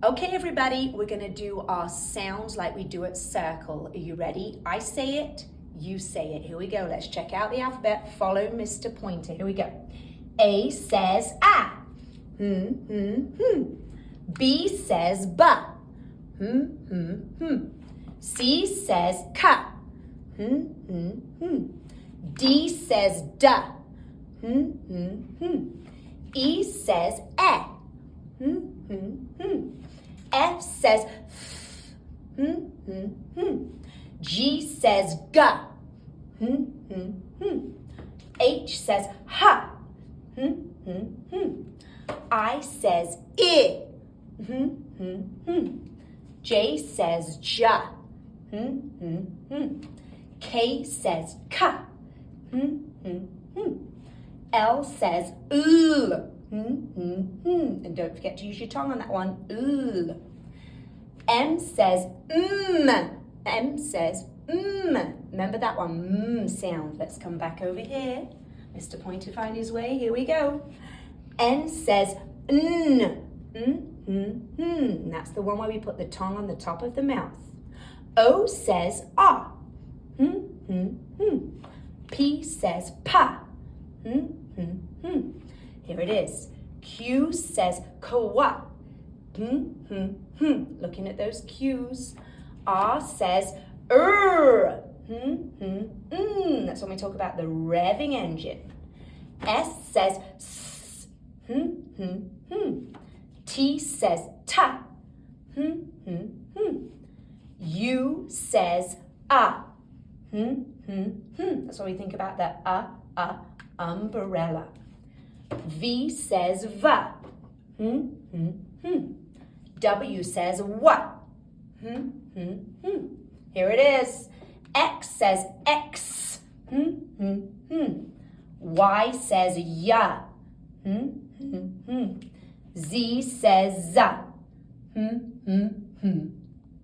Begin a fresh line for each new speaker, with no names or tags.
Okay, everybody, we're going to do our sounds like we do at circle. Are you ready? I say it, you say it. Here we go. Let's check out the alphabet. Follow Mr. Pointer. Here we go. A says ah. B says ba. C says ka. D says da. E says eh. F says f. G says ga. H says ha. I says I. J says ja. K says ka. L says and don't forget to use your tongue on that one. M says M says Remember that one sound. Let's come back over here. Mr. Pointer find his way. Here we go. N says That's the one where we put the tongue on the top of the mouth. O says ah. P says pa. Here it is. Q says kwa. Looking at those Q's. R says That's when we talk about the revving engine. S says s. T says ta. U says ah. That's when we think about the umbrella. V says va. W says what. Here it is. X says X. Y says ya. Z says za.